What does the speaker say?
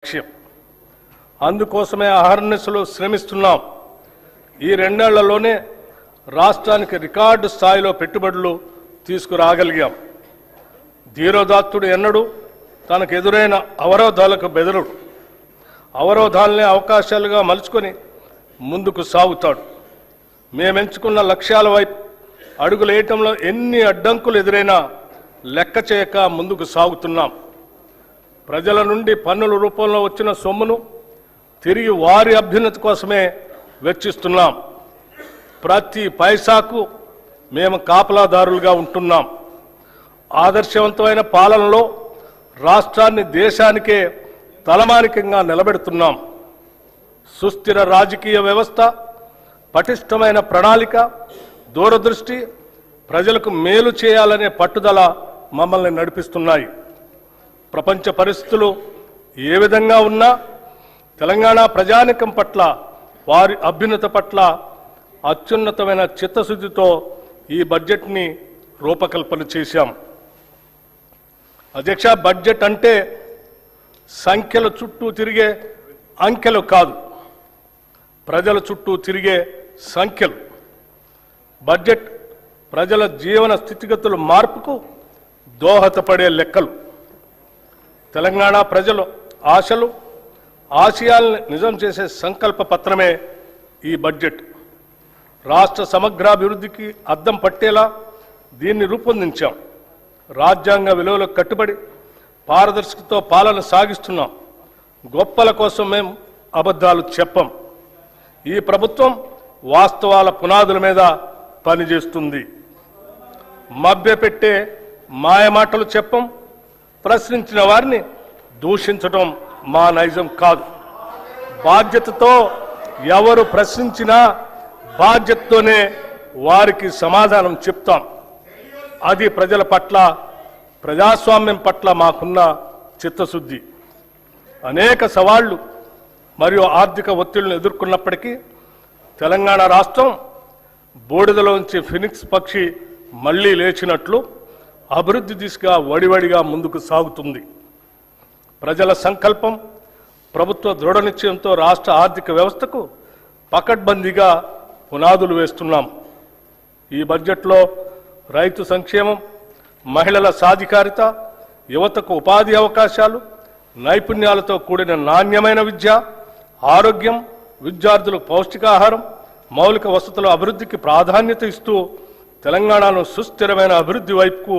లక్ష్యం. అందుకోసమే అహర్నిశలు శ్రమిస్తున్నాం. ఈ రెండేళ్లలోనే రాష్ట్రానికి రికార్డు స్థాయిలో పెట్టుబడులు తీసుకురాగలిగాం. ధీరోదాత్తుడు ఎన్నడూ తనకు ఎదురైన అవరోధాలకు బెదరుడు. అవరోధాలనే అవకాశాలుగా మలుచుకొని ముందుకు సాగుతాడు. మేమెంచుకున్న లక్ష్యాల వైపు అడుగులేయటంలో ఎన్ని అడ్డంకులు ఎదురైనా లెక్క చేయక ముందుకు సాగుతున్నాం. ప్రజల నుండి పన్నుల రూపంలో వచ్చిన సొమ్మును తిరిగి వారి అభ్యున్నతి కోసమే వెచ్చిస్తున్నాం. ప్రతి పైసాకు మేము కాపలాదారులుగా ఉంటున్నాం. ఆదర్శవంతమైన పాలనలో రాష్ట్రాన్ని దేశానికే తలమానికంగా నిలబెడుతున్నాం. సుస్థిర రాజకీయ వ్యవస్థ, పటిష్టమైన ప్రణాళిక, దూరదృష్టి, ప్రజలకు మేలు చేయాలనే పట్టుదల మమ్మల్ని నడిపిస్తున్నాయి. ప్రపంచ పరిస్థితులు ఏ విధంగా ఉన్నా తెలంగాణ ప్రజానికం పట్ల, వారి అభ్యున్నత పట్ల అత్యున్నతమైన చిత్తశుద్ధితో ఈ బడ్జెట్ని రూపకల్పన చేశాం. అధ్యక్ష, బడ్జెట్ అంటే సంఖ్యల చుట్టూ తిరిగే అంకెలు కాదు, ప్రజల చుట్టూ తిరిగే సంఖ్యలు. బడ్జెట్ ప్రజల జీవన స్థితిగతుల మార్పుకు దోహదపడే లెక్కలు. తెలంగాణ ప్రజల ఆశలు, ఆశయాలను నిజం చేసే సంకల్ప పత్రమే ఈ బడ్జెట్. రాష్ట్ర సమగ్రాభివృద్ధికి అద్దం పట్టేలా దీన్ని రూపొందించాం. రాజ్యాంగ విలువలకు కట్టుబడి పారదర్శకతతో పాలన సాగిస్తున్నాం. గొప్పల కోసం మేము అబద్ధాలు చెప్పం. ఈ ప్రభుత్వం వాస్తవాల పునాదుల మీద పనిచేస్తుంది. మభ్యపెట్టే మాయమాటలు చెప్పం. ప్రశ్నించిన వారిని దూషించడం మా నైజం కాదు. బాధ్యతతో ఎవరు ప్రశ్నించినా బాధ్యతతోనే వారికి సమాధానం చెప్తాం. అది ప్రజల పట్ల, ప్రజాస్వామ్యం పట్ల మాకున్న చిత్తశుద్ధి. అనేక సవాళ్లు మరియు ఆర్థిక ఒత్తిళ్లను ఎదుర్కొన్నప్పటికీ తెలంగాణ రాష్ట్రం బూడిదలోంచి ఫినిక్స్ పక్షి మళ్లీ లేచినట్లు అభివృద్ధి దిశగా వడివడిగా ముందుకు సాగుతుంది. ప్రజల సంకల్పం, ప్రభుత్వ దృఢ నిశ్చయంతో రాష్ట్ర ఆర్థిక వ్యవస్థకు పకడ్బందీగా పునాదులు వేస్తున్నాం. ఈ బడ్జెట్లో రైతు సంక్షేమం, మహిళల సాధికారిత, యువతకు ఉపాధి అవకాశాలు, నైపుణ్యాలతో కూడిన నాణ్యమైన విద్య, ఆరోగ్యం, విద్యార్థులకు పౌష్టికాహారం, మౌలిక వసతుల అభివృద్ధికి ప్రాధాన్యత ఇస్తూ తెలంగాణను సుస్థిరమైన అభివృద్ధి వైపుకు